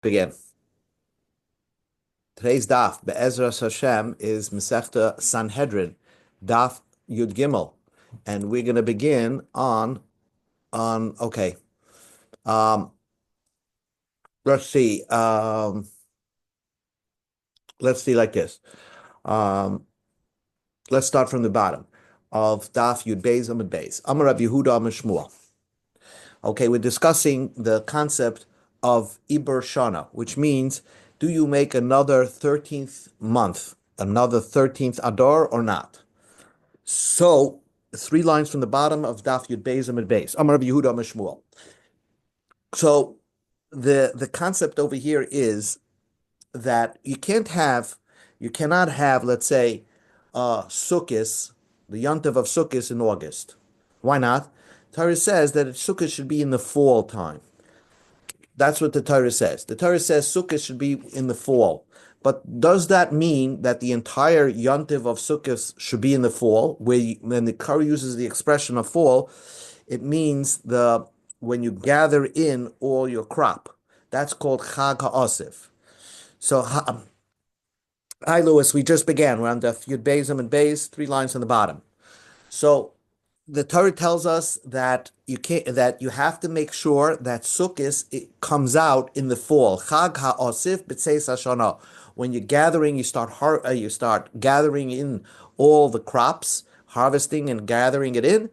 Begin. Today's daf, Be'ezras Hashem, is Masechta Sanhedrin Daf Yud Gimel, and we're going to begin on. Okay. Um, let's see. Let's see like this. Um, let's start from the bottom of Daf Yud Beis Amud Beis. Amar Rabbi Yehuda Amar Shmuel. Okay, we're discussing the concept of Iber Shana, which means, do you make another 13th month, another 13th Adar or not? So, 3 lines from the bottom of Daf Yud Beis Amud Beis. Amar Rabbi Yehuda Amar Shmuel. So, the concept over here is that you cannot have, let's say, Sukkot, the Yontiv of Sukkot in August. Why not? Torah says that Sukkot should be in the fall time. That's what the Torah says. The Torah says Sukkot should be in the fall. But does that mean that the entire Yontiv of Sukkot should be in the fall? When the Torah uses the expression of fall, it means when you gather in all your crop. That's called Chag HaOsif. So, hi Lewis, we just began. We're on the Yud Beis and Beis, 3 lines on the bottom. So the Torah tells us that you have to make sure that Sukkot comes out in the fall. Chag HaOsif B'tzeis Hashana. When you're gathering, you start gathering in all the crops, harvesting and gathering it in,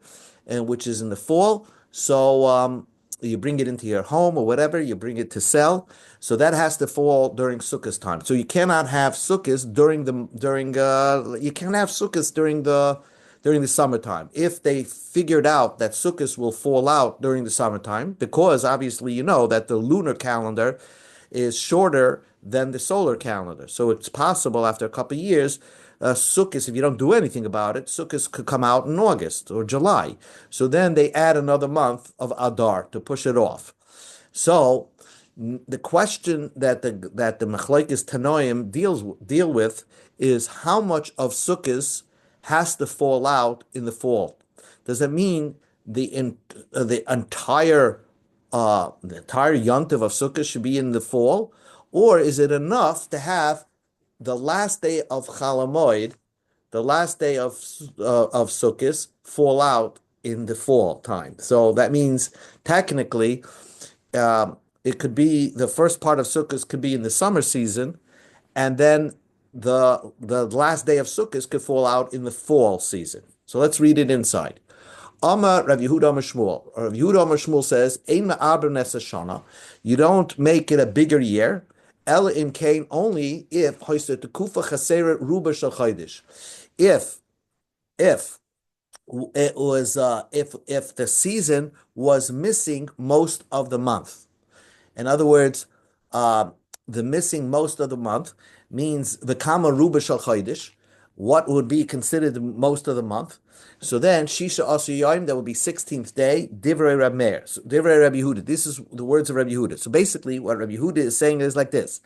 and which is in the fall. So you bring it into your home or whatever, you bring it to sell. So that has to fall during Sukkot time. So you cannot have Sukkot during the summertime. If they figured out that Sukkot will fall out during the summertime, because obviously you know that the lunar calendar is shorter than the solar calendar. So it's possible after a couple of years, Sukkot, if you don't do anything about it, Sukkot could come out in August or July. So then they add another month of Adar to push it off. So the question that the Machlokes Tanoim deal with is how much of Sukkot has to fall out in the fall. Does it mean the entire Yontiv of Sukkot should be in the fall, or is it enough to have the last day of Chalamoid, the last day of Sukkot, fall out in the fall time? So that means technically, it could be the first part of Sukkot could be in the summer season, and then the last day of Sukkot could fall out in the fall season. So let's read it inside. Amar Rav Yehuda Amar Shmuel. Rav Yehuda Amar Shmuel says, "Ein ma'aber nes hashana." You don't make it a bigger year. Ela im kain, only if hoistet tekufa chaseret ruba shel chodesh. If it was if the season was missing most of the month. In other words, the missing most of the month means the kama ruba shel chodesh, what would be considered most of the month. So then, Shisha Asu Yom, that would be 16th day, Divrei Rab Meir, so, Divrei Rabbi Yehuda. This is the words of Rabbi Yehuda. So basically, what Rabbi Yehuda is saying is like this.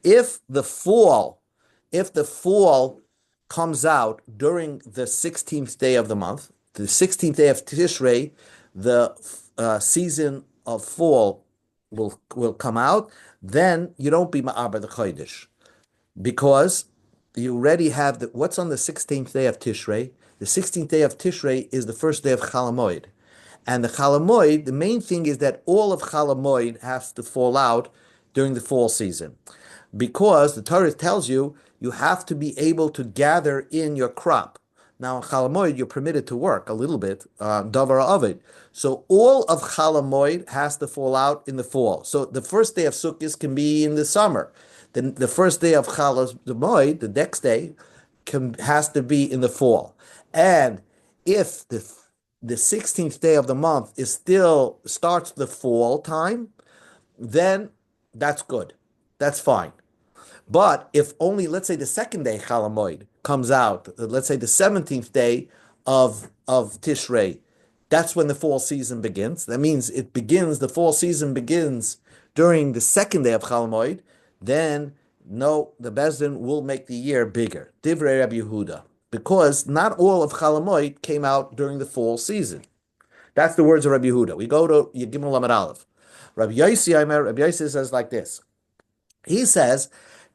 If the fall comes out during the 16th day of the month, the 16th day of Tishrei, the season of fall will come out, then you don't be Ma'aber the Chodesh. Because you already have what's on the 16th day of Tishrei? The 16th day of Tishrei is the first day of Chalamoid. And the Chalamoid, the main thing is that all of Chalamoid has to fall out during the fall season. Because the Torah tells you, you have to be able to gather in your crop. Now, in Chalamoid, you're permitted to work a little bit, davar of it. So all of Chalamoid has to fall out in the fall. So the first day of Sukkot can be in the summer. Then the first day of Chalamoid, the next day, has to be in the fall. And if the 16th day of the month starts the fall time, then that's good. That's fine. But if only, let's say, the second day Chalamoid comes out, let's say the 17th day of Tishrei, that's when the fall season begins. That means the fall season begins during the second day of Chalamoid. Then, no, the Bezdin will make the year bigger. Divrei Rabbi Yehuda. Because not all of Chalamoid came out during the fall season. That's the words of Rabbi Yehuda. We go to Yigimel Lamed Aleph. Rabbi Yossi says like this. He says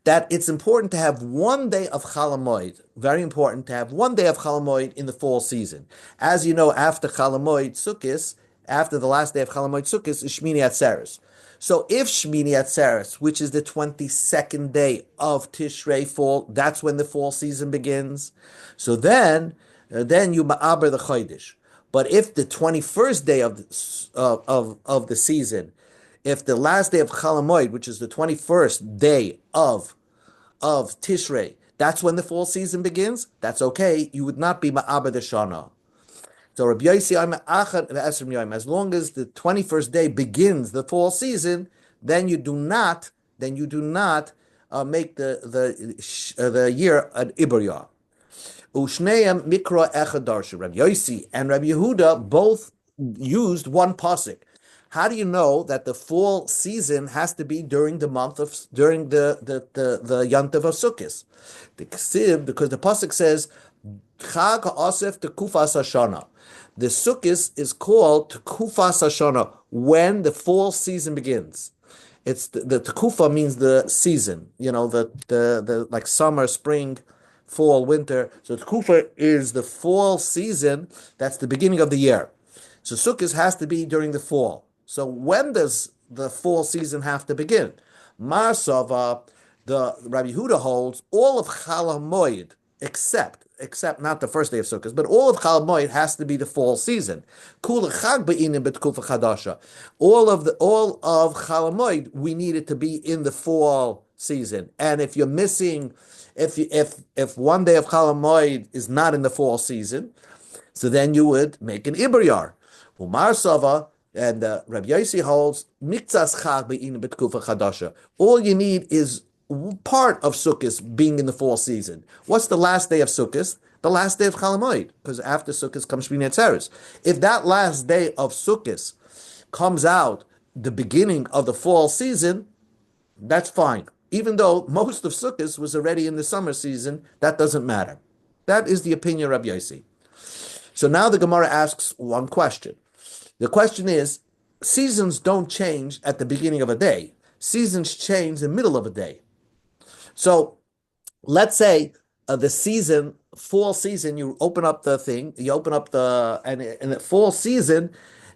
that it's important to have one day of Chalamoid, very important to have one day of Chalamoid in the fall season. As you know, after Chalamoid Sukkis, after the last day of Chalamoid Sukkis, is Shmini Atzeres. So if Shmini Atzeres, which is the 22nd day of Tishrei fall, that's when the fall season begins. So then you ma'aber the Chodesh. But if the 21st day of the season, if the last day of Chalamoid, which is the 21st day of Tishrei, that's when the fall season begins, that's okay. You would not be ma'abed Shana. So Rabbi Yossi, as long as the 21st day begins the fall season, then you do not make the year an Iber. Ushneim mikra echad darshu. Rabbi Yossi and Rabbi Yehuda both used one pasuk. How do you know that the fall season has to be during the Yantav of Sukkot? Because the pasuk says Chag Ha'asef Tekufas Hashana. The Sukkot is called Tekufas Hashana, when the fall season begins. It's the Tekufa means the season, the like summer, spring, fall, winter. So Tekufa is the fall season. That's the beginning of the year. So Sukkot has to be during the fall. So when does the fall season have to begin? Marsava, the Rabbi Yehuda holds all of Chal HaMoed, except not the first day of Sukkot, but all of Chal HaMoed has to be the fall season. Kula Chag be'inim betkufa chadasha. All of Chal HaMoed, we need it to be in the fall season. And if you're missing, if one day of Chal HaMoed is not in the fall season, so then you would make an Iber. Umar Sava, and Rabbi Yossi holds Mikzas Chag be'inim betkufa chadasha. All you need is part of Sukkot being in the fall season. What's the last day of Sukkot? The last day of Chal HaMoed, because after Sukkot comes Shmini Atzeres. If that last day of Sukkot comes out the beginning of the fall season, that's fine. Even though most of Sukkot was already in the summer season, that doesn't matter. That is the opinion of Rabbi Yossi. So now the Gemara asks one question. The question is, seasons don't change at the beginning of a day. Seasons change in the middle of a day. So let's say the fall season, you open up the thing, and the fall season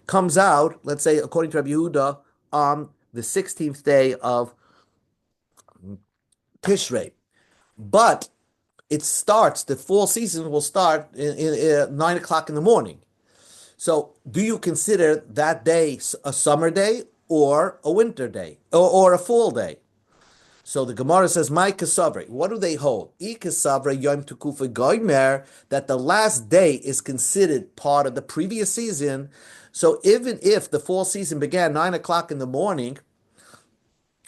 comes out, let's say, according to Rabbi Yehuda, on the 16th day of Tishrei. But the fall season will start in 9 o'clock in the morning. So do you consider that day a summer day or a winter day or a fall day? So the Gemara says, "My kasavre." What do they hold? I kasavre yom tukufa goymer, that the last day is considered part of the previous season. So even if the fall season began 9 o'clock in the morning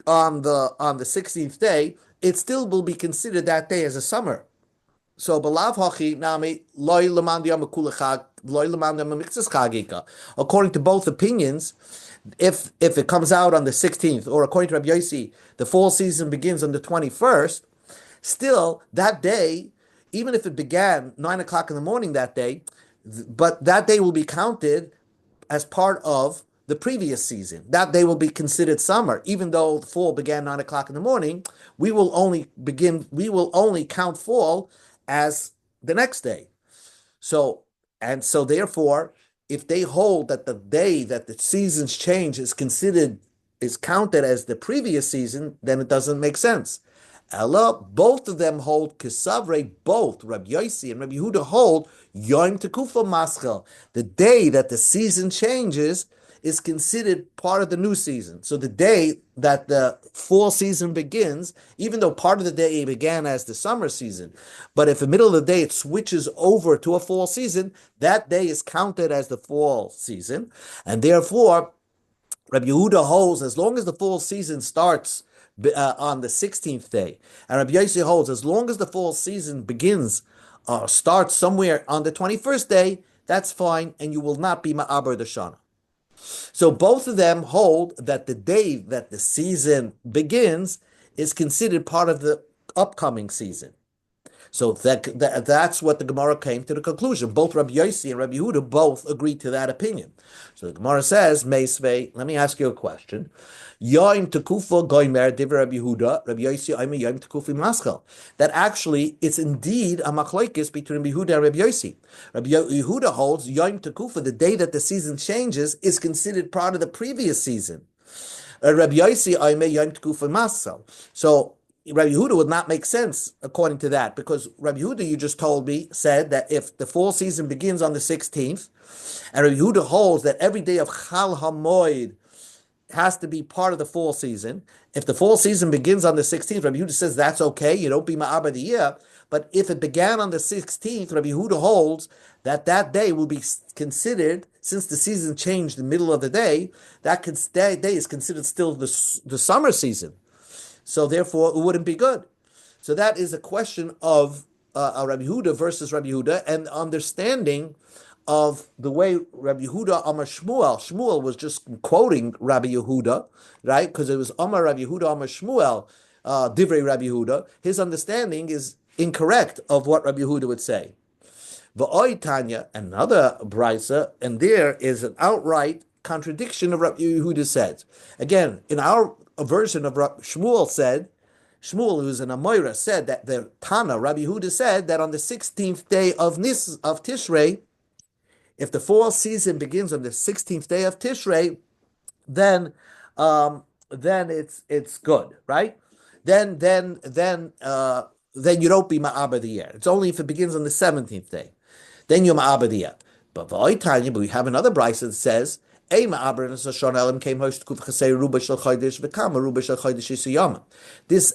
on the 16th day, it still will be considered that day as a summer. So balav hachi nami loy lemandi amakulachag loy lemandi amamixas chagika. According to both opinions, if it comes out on the 16th, or according to Rabbi Yossi, the fall season begins on the 21st, still that day, even if it began 9 o'clock in the morning that day, but that day will be counted as part of the previous season. That day will be considered summer, even though the fall began 9 o'clock in the morning. We will only count fall as the next day. So therefore, if they hold that the day that the seasons change is counted as the previous season, then it doesn't make sense. Ella, both of them hold Kesavre, both Rabbi Yossi and Rabbi Yehuda hold Yom Tekufa Maschel. The day that the season changes is considered part of the new season. So the day that the fall season begins, even though part of the day began as the summer season, but if in the middle of the day it switches over to a fall season, that day is counted as the fall season. And therefore, Rabbi Yehuda holds, as long as the fall season starts on the 16th day, and Rabbi Yossi holds, as long as the fall season starts somewhere on the 21st day, that's fine, and you will not be ma'aber Dashana. So both of them hold that the day that the season begins is considered part of the upcoming season. So that's what the Gemara came to the conclusion. Both Rabbi Yossi and Rabbi Yehuda both agreed to that opinion. So the Gemara says, Meisvei, let me ask you a question. Yoim Tekufa Goimer Div Rabbi Yehuda, Rabbi Yossi Omer Yoim Tekufi Maschal. That actually it's indeed a machlokes between Rabbi Yehuda and Rabbi Yossi. Rabbi Yehuda holds Yoim Tekufa, the day that the season changes, is considered part of the previous season. Rabbi Yossi Omer Yoim Tekufi Maschal. So Rabbi Yehuda would not make sense according to that, because Rabbi Yehuda, you just told me, said that if the fall season begins on the 16th, and Rabbi Yehuda holds that every day of Chal HaMoed has to be part of the fall season. If the fall season begins on the 16th, Rabbi Yehuda says that's okay, you don't be Ma'aber the year. But if it began on the 16th, Rabbi Yehuda holds that that day will be considered, since the season changed in the middle of the day, that day is considered still the summer season. So therefore, it wouldn't be good. So that is a question of Rabbi Yehuda versus Rabbi Yehuda, and understanding of the way Rabbi Yehuda Amar Shmuel. Shmuel was just quoting Rabbi Yehuda, right? Because it was Amar Rabbi Yehuda Amar Shmuel, Divrei Rabbi Yehuda. His understanding is incorrect of what Rabbi Yehuda would say. V'oi Tanya, another brisa, and there is an outright contradiction of Rabbi Yehuda said. Again, in our version of Shmuel said, Shmuel, who's an Amoira, said that the Tana, Rabbi Yehuda said that on the 16th day of Tishrei, if the fall season begins on the 16th day of Tishrei, then it's good, right? Then you don't be Ma'aber the year. It's only if it begins on the 17th day. Then you're Ma'aber the year. But we have another brisa that says, this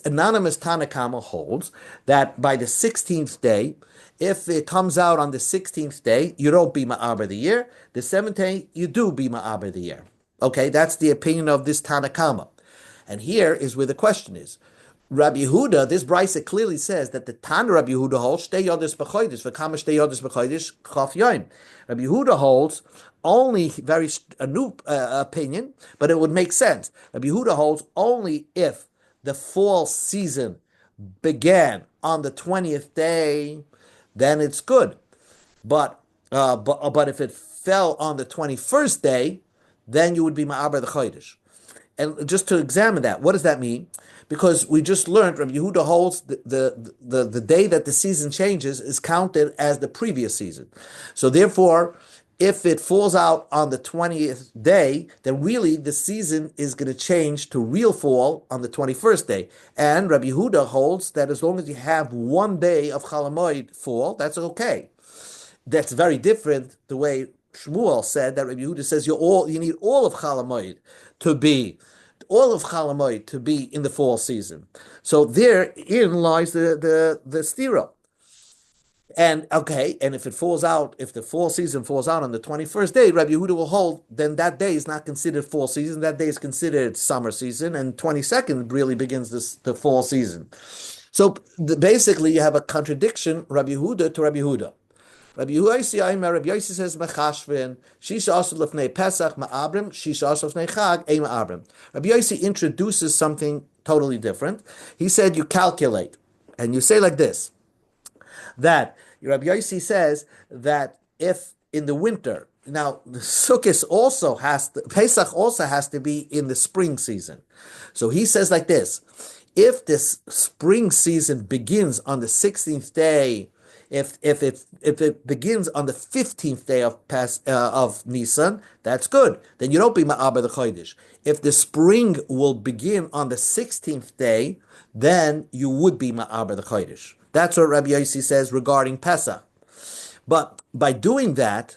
anonymous Tanakama holds that by the 16th day, if it comes out on the 16th day, you don't be Ma'aber the year. The 7th day, you do be Ma'aber the year. Okay, that's the opinion of this Tanakama. And here is where the question is. Rabbi Yehuda, this brisa clearly says that the Tana Rabbi Yehuda holds Shtei Yodes B'Chodesh, V'Kama Shtei Yodes B'Chodesh Chaf Yoim. Rabbi Yehuda holds only a new opinion, but it would make sense. Rabbi Yehuda holds only if the fall season began on the 20th day, then it's good. But if it fell on the 21st day, then you would be Ma'aber the Chodesh. And just to examine that, what does that mean? Because we just learned Rabbi Yehuda holds the day that the season changes is counted as the previous season. So therefore, if it falls out on the 20th day, then really the season is going to change to real fall on the 21st day. And Rabbi Yehuda holds that as long as you have one day of Chol Hamoed fall, that's okay. That's very different the way Shmuel said that Rabbi Yehuda says you need all of Chol Hamoed to be in the fall season. So therein lies the stira. And if it falls out, if the fall season falls out on the 21st day, Rabbi Yehuda will hold, then that day is not considered fall season, that day is considered summer season, and 22nd really begins the fall season. So basically you have a contradiction, Rabbi Yehuda to Rabbi Yehuda. Rabbi Yossi says mechashvin shisha asur lefnei Pesach ma'abrim shisha asur lefnei Chag ei ma'abrim. Rabbi Yossi introduces something totally different. He said you calculate and you say like this, that Rabbi Yossi says that if in the winter, now the Pesach also has to be in the spring season. So he says like this, if this spring season begins on the 16th day, if it begins on the 15th day of Nisan, that's good. Then you don't be Ma'aber the Chodesh. If the spring will begin on the 16th day, then you would be Ma'aber the Chodesh. That's what Rabbi Yossi says regarding Pesach. But by doing that,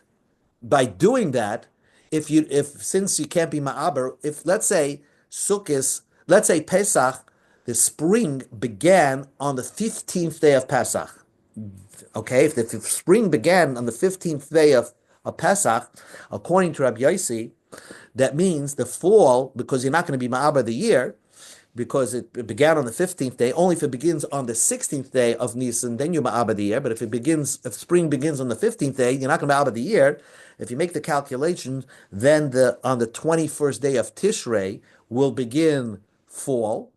since you can't be Ma'aber, if let's say Pesach, the spring began on the 15th day of Pesach. Okay, if the spring began on the 15th day of Pesach, according to Rabbi Yossi, that means the fall, because you're not going to be Ma'aber the year, because it began on the 15th day, only if it begins on the 16th day of Nisan, then you're Ma'aber the year. But if spring begins on the 15th day, you're not going to be Ma'aber the year. If you make the calculation, then on the 21st day of Tishrei will begin fall,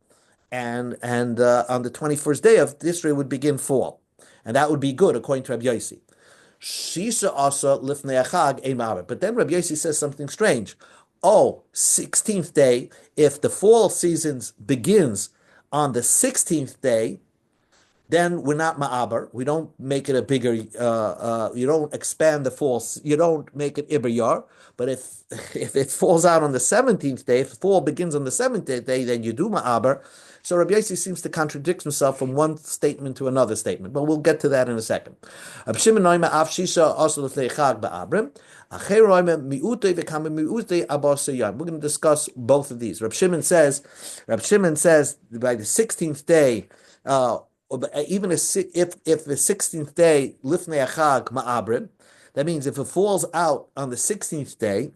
and on the 21st day of Tishrei would begin fall. and that would be good according to Rabbi Yossi. Shisha also lifnei achag ein ma'aber. But then Rabbi Yossi says something strange. Oh, 16th day, if the fall season begins on the 16th day, then we're not ma'aber. We don't make it a bigger, you don't expand the fall, you don't make it iber. But if it falls out on the 17th day, if the fall begins on the 17th day, then you do ma'aber. So Rabbi Yossi seems to contradict himself from one statement to another statement, but we'll get to that in a second. We're going to discuss both of these. Rab Shimon says by the 16th day, even if the 16th day lifnei achag ma'abrim, that means if it falls out on the 16th day,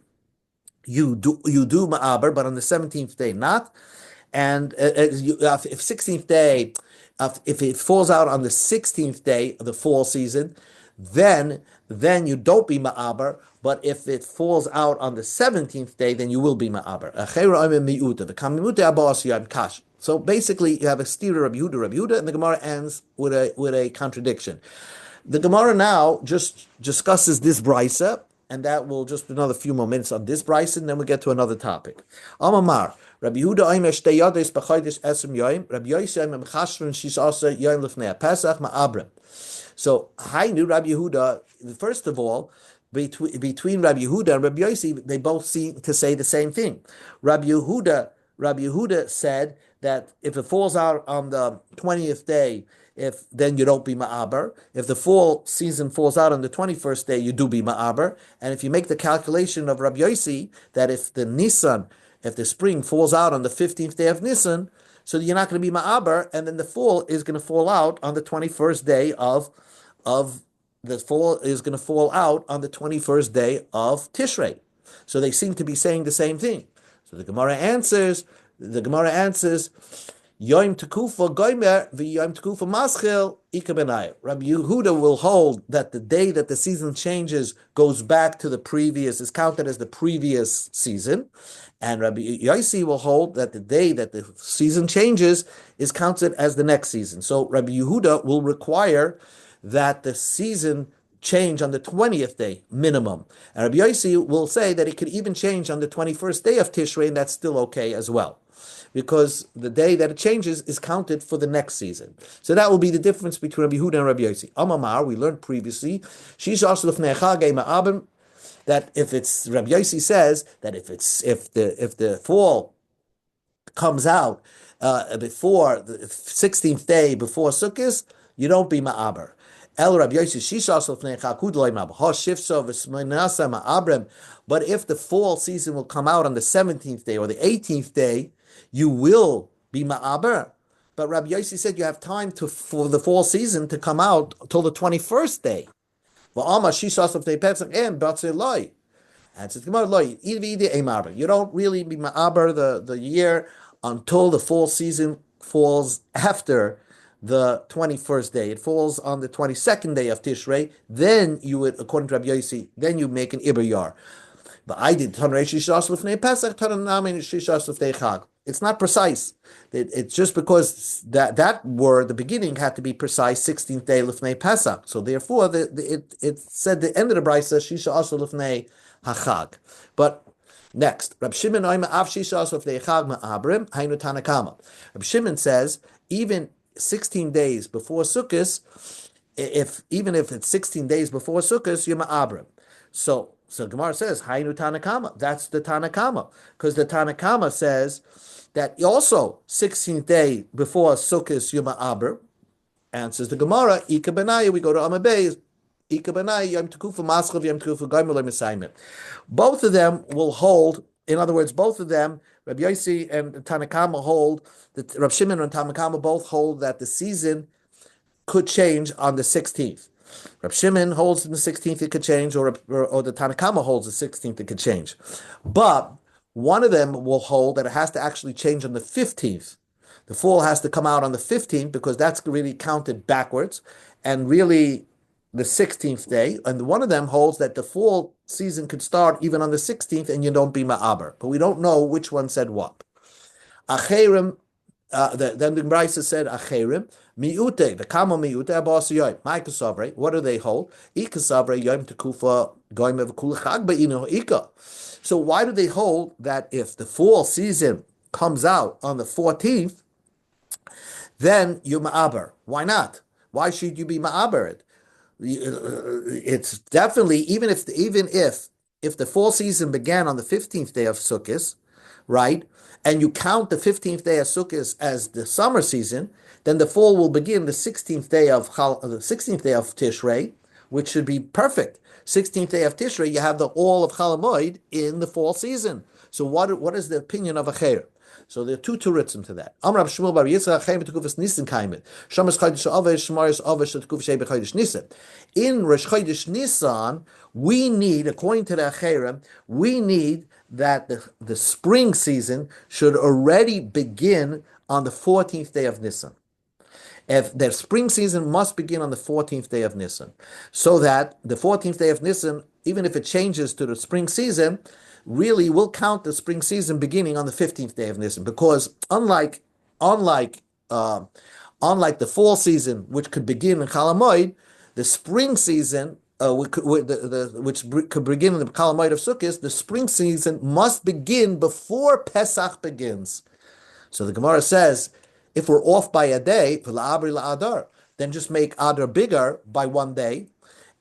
you do ma'aber, but on the 17th day not. And if 16th day, if it falls out on the 16th day of the fall season, then you don't be ma'aber. But if it falls out on the 17th day, then you will be ma'aber. So basically, you have a steer of Yehuda, and the Gemara ends with a contradiction. The Gemara now just discusses this brisa, and that will just another few more minutes on this brisa, and then we get to another topic. Amar Rabbi Yehuda Aimer Shtei Yades B'Chodesh Esrim Yoim. Rabbi Yossi Aimer Mechashrin Shishasa Yoim Lefnei Pesach Ma'abrim. So, Hainu Rabbi Yehuda. First of all, between Rabbi Yehuda and Rabbi Yossi, they both seem to say the same thing. Rabbi Yehuda said that if it falls out on the 20th day, then you don't be ma'aber. If the fall season falls out on the 21st day, you do be ma'aber. And if you make the calculation of Rabbi Yossi, that if the spring falls out on the 15th day of Nisan, so you're not going to be ma'aber, and then the fall is going to fall out on the 21st day of the fall is going to fall out on the 21st day of Tishrei. So they seem to be saying the same thing. So the Gemara answers, Yom Tekufa Goimer v'Yom Tekufa Maschil Ika Benai. Rabbi Yehuda will hold that the day that the season changes goes back to the previous, is counted as the previous season, and Rabbi Yossi will hold that the day that the season changes is counted as the next season. So Rabbi Yehuda will require that the season change on the 20th day minimum, and Rabbi Yossi will say that it could even change on the 21st day of Tishrei, and that's still okay as well, because the day that it changes is counted for the next season. So that will be the difference between Rabbi Yehuda and Rabbi Yossi. Amamar, we learned previously, that if it's Rabbi Yossi says that if the fall comes out before the 16th day before Sukkot, you don't be ma'aber. El Rabbi Yossi but if the fall season will come out on the 17th day or the 18th day, you will be ma'aber. But Rabbi Yossi said you have time for the fall season to come out till the 21st day. And says, you don't really be ma'aber the year until the fall season falls after the 21st day. It falls on the 22nd day of Tishrei. Then you would, according to Rabbi Yossi, then you make an iber yar. But I did. It's not precise. It's just because that word, the beginning, had to be precise, 16th day lifnei Pesach. So therefore, it said the end of the brisa, Shisha also lifnei hachag. But next, Rab Shimon Oima Av Shisha also lifnei chag ma'abrim hainu tanakama. Rab Shimon says even 16 days before Sukkot, even if it's 16 days before Sukkot, you're ma'abrim. So Gemara says, Hainu Tanakama. That's the Tanakama. Because the Tanakama says that also 16th day before Sukkot Yom Ma'aber. Answers the Gemara, Ika Benaya, we go to Amabez, Ika Benaya, Yom Tekufa Maschov, Yom Tekufa Goymer Mesayim. Both of them will hold, in other words, both of them, Rabbi Yossi and Tanakama hold, that Rabbi Shimon and Tanakama both hold that the season could change on the 16th. Rab Shimon holds in the 16th it could change, or the Tanakama holds the 16th it could change. But one of them will hold that it has to actually change on the 15th. The fall has to come out on the 15th because that's really counted backwards, and really the 16th day. And one of them holds that the fall season could start even on the 16th and you don't be ma'aber. But we don't know which one said what. Acherim then the Brisa said, Acherim, miute, the kamo miute, abas yoim. My kasavre, what do they hold? Ikasavre yoim tekufa goim evakul chag be'ino ika. So why do they hold that if the fall season comes out on the 14th, then you ma'aber? Why not? Why should you be ma'aber? It's definitely even if the fall season began on the 15th day of Sukkot, right? And you count the 15th day of Sukkot as the summer season, then the fall will begin the 16th day of Tishrei, which should be perfect. 16th day of Tishrei, you have the all of Chol Hamoed in the fall season. So what is the opinion of Acher? So there are two turitzim to that. Amar Shmuel bar Yitzchak Chaim Tekufas Nisan Kaimet. Shamas Chodesh Avesh Shmaris Avesh Tekuf Shei B'Chodesh Nisan. In Rosh Chodesh Nisan, we need, according to the Acherim, we need that the spring season should already begin on the 14th day of Nisan. If the spring season must begin on the 14th day of Nisan, so that the 14th day of Nisan, even if it changes to the spring season, really will count the spring season beginning on the 15th day of Nisan, because unlike the fall season, which could begin in Chol Hamoed, the spring season, which could begin in the Chol Hamoed of Sukkot, the spring season must begin before Pesach begins. So the Gemara says, if we're off by a day, then just make Adar bigger by one day,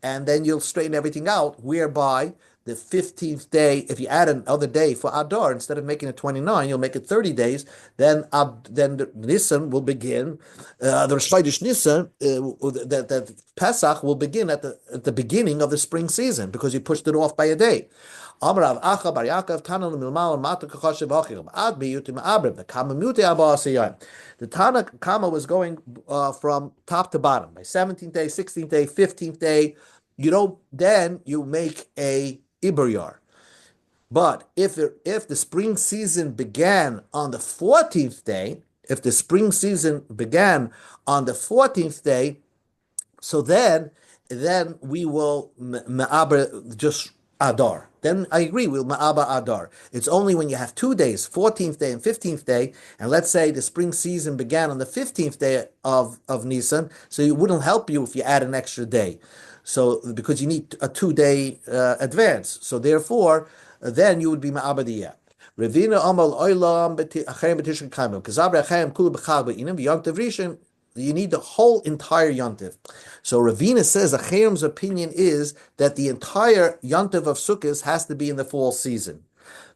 and then you'll straighten everything out, whereby the 15th day, if you add another day for Adar, instead of making it 29, you'll make it 30 days, then the Nisan will begin, the Rosh Chodesh Nisan, that Pesach will begin at the beginning of the spring season, because you pushed it off by a day. The Tana Kama was going from top to bottom. By 17th day, 16th day, 15th day, then you make a Iberyar. But if the spring season began on the 14th day, so then we will ma'aber just Adar. Then I agree, we'll ma'aber Adar. It's only when you have 2 days, 14th day and 15th day, and let's say the spring season began on the 15th day of Nisan, so it wouldn't help you if you add an extra day. So because you need a 2-day advance. So therefore, then you would be ma'aber diyah. Ravina amal oilam achayim b'tishrin kaimim kazabra achayim kulu b'chal b'inim v'yontav rishon. You need the whole entire yontiv. So Ravina says Acherim's opinion is that the entire yontiv of Sukkot has to be in the fall season.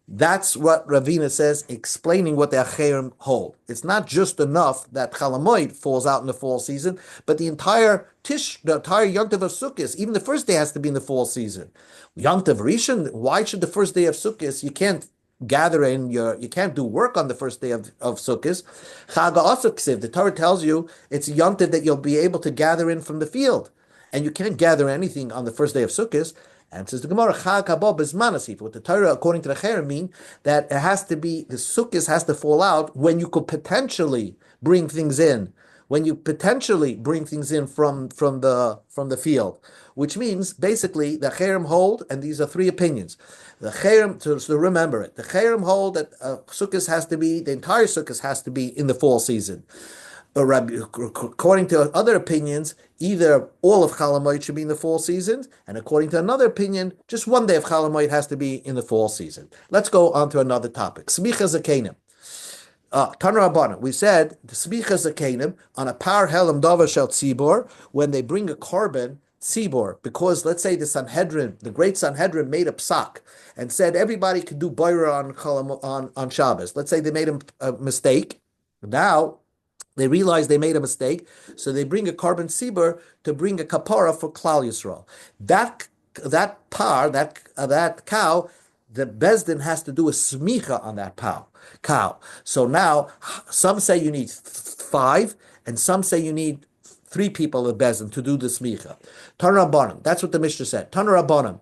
That's what Ravina says, explaining what the Acherim hold. It's not just enough that Chol Hamoed falls out in the fall season, but the entire Yontiv of Sukkot, even the first day has to be in the fall season. Yontiv Rishon, why should the first day of Sukkot, you can't you can't do work on the first day of Sukkot. Chag HaAsaksiv, the Torah tells you it's a yontiv that you'll be able to gather in from the field, and you can't gather anything on the first day of Sukkot. And says the Gemara, Chag Haba B'Zman, what the Torah, according to the Cherem, mean that it has to be, the Sukkot has to fall out when you could potentially bring things in, from the field, which means basically the Cherem hold, and these are three opinions. The Cherem, so remember it, the Cherem hold that Sukkot has to be, the entire Sukkot has to be in the fall season. According to other opinions, either all of Chol Hamoed should be in the fall season, and according to another opinion, just one day of Chol Hamoed has to be in the fall season. Let's go on to another topic. Smicha Zakenim. Tanra Rabbanan. We said the Smicha Zakenim on a par helam davar shel tzibor, when they bring a korban tzibor, because let's say the great Sanhedrin made a psak and said everybody could do boira on Shabbos. Let's say they made a mistake. Now they realize they made a mistake, so they bring a korban tzibur to bring a kapara for Klal Yisrael. That cow, the Bezdin has to do a smicha on that cow. So now some say you need 5, and some say you need 3 people of Bezdin to do the smicha. Tanra Rabbanan, that's what the Mishnah said. Tanra Rabbanan,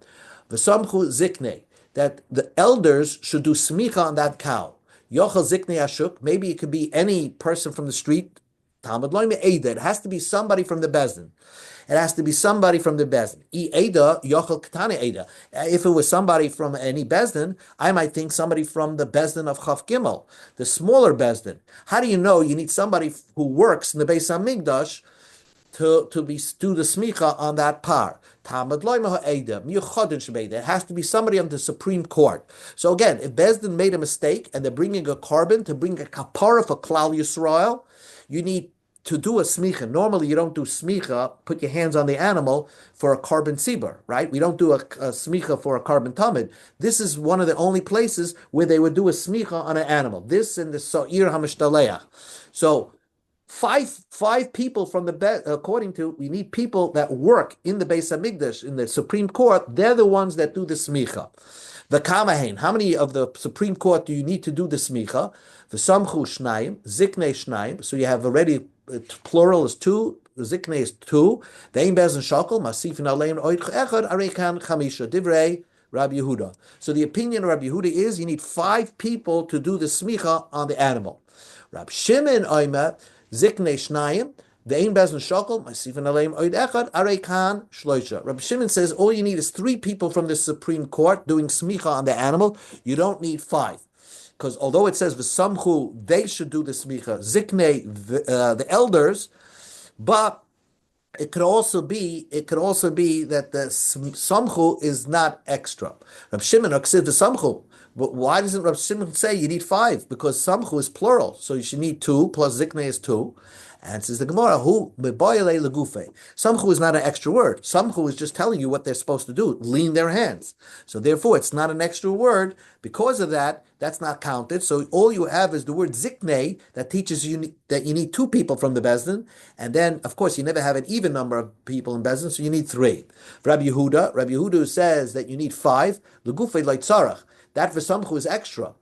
v'samchu ziknei, that the elders should do smicha on that cow. Yochel Ziknei Ashuk, maybe it could be any person from the street, Talmud loy me'eda. It has to be somebody from the bezdin. It has to be somebody from the bezdin. If it was somebody from any bezdin, I might think somebody from the bezdin of Chaf Gimel, the smaller bezdin. How do you know? You need somebody who works in the Beis Hamikdash to do the smicha on that par. It has to be somebody on the Supreme Court. So again, if Bezdin made a mistake and they're bringing a carbon to bring a kapara for Klal Yisrael, you need to do a smicha. Normally, you don't do smicha, put your hands on the animal for a carbon tzibur, right? We don't do a smicha for a carbon tamid. This is one of the only places where they would do a smicha on an animal. This and the Sa'ir HaMishtaleach. So, Five people from the according to, we need people that work in the Beis Hamikdash, in the Supreme Court. They're the ones that do the smicha. The kamahen, how many of the Supreme Court do you need to do the smicha? The samchu shnayim, ziknei shnayim. So you have already, plural is two, ziknei is two. The ein bezin shakel, masifin aleim oich echad, arekan chamisha, divrei Rabbi Yehuda. So the opinion of Rabbi Yehuda is you need 5 people to do the smicha on the animal. Rabbi Shimon oimer, Ziknei Shnayim, the Ein Bezin Shakel, Masifin Aleim Oid Echad, Arekan Shloisha. Rabbi Shimon says all you need is 3 people from the Supreme Court doing smicha on the animal. You don't need 5. Because although it says V'samchu, they should do the smicha, Ziknei, the elders, but it could also be that the samchu is not extra. Rabbi Shimon said the samchu. But why doesn't Rabbi Shimon say you need 5? Because samchu is plural, so you should need 2 plus ziknei is 2. And says the Gemara, who mebayale legufe. Samchu is not an extra word. Samchu is just telling you what they're supposed to do, lean their hands. So therefore, it's not an extra word. Because of that, that's not counted. So all you have is the word ziknei that teaches you that you need 2 people from the bezdin, and then of course you never have an even number of people in bezdin, so you need 3. Rabbi Yehuda says that you need 5. Legufe leitzarach. That v'samchu is extra,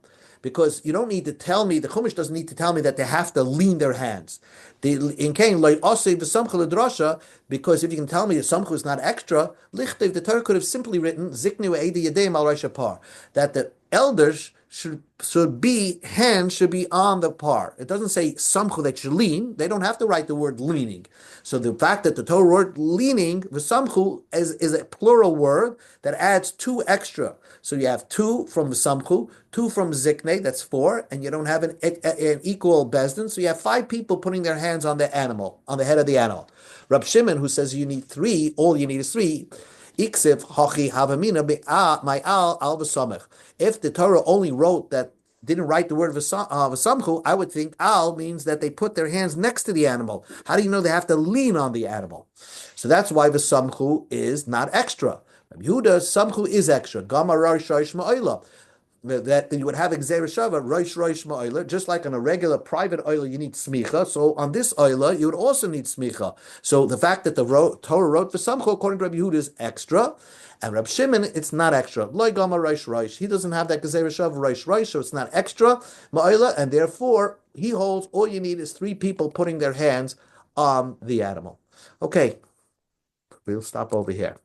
because you don't need to tell me, the Chumash doesn't need to tell me that they have to lean their hands. In Kain, because if you can tell me that samchu is not extra, lichtev, the Torah could have simply written zikni ve'edi yadeim al reish par, that the elders should be on the par. It doesn't say samchu that you lean. They don't have to write the word leaning. So the fact that the Torah word leaning, v'samchu, is a plural word that adds 2 extra. So you have 2 from v'samchu, 2 from ziknei, that's 4, and you don't have an equal bezdin, so you have 5 people putting their hands on the animal, on the head of the animal. Rab Shimon, who says you need 3, all you need is 3, iksiv hachi havamina ma'al al v'samech. If the Torah only wrote that, didn't write the word v'samchu, I would think al means that they put their hands next to the animal. How do you know they have to lean on the animal? So that's why v'samchu is not extra. Rabbi Yehuda, samchu is extra. Gama rosh ma'olah. That you would have Gzeira Shava, Rosh Ma'olah, just like on a regular private oiler you need smicha, so on this oiler you would also need smicha. So the fact that the Torah wrote for samchu, according to Rabbi Yehuda, is extra, and Rabbi Shimon, it's not extra. Loi Gama Rosh, he doesn't have that Gzeira Shava, Rosh, so it's not extra, Ma'olah, and therefore he holds all you need is 3 people putting their hands on the animal. Okay, we'll stop over here.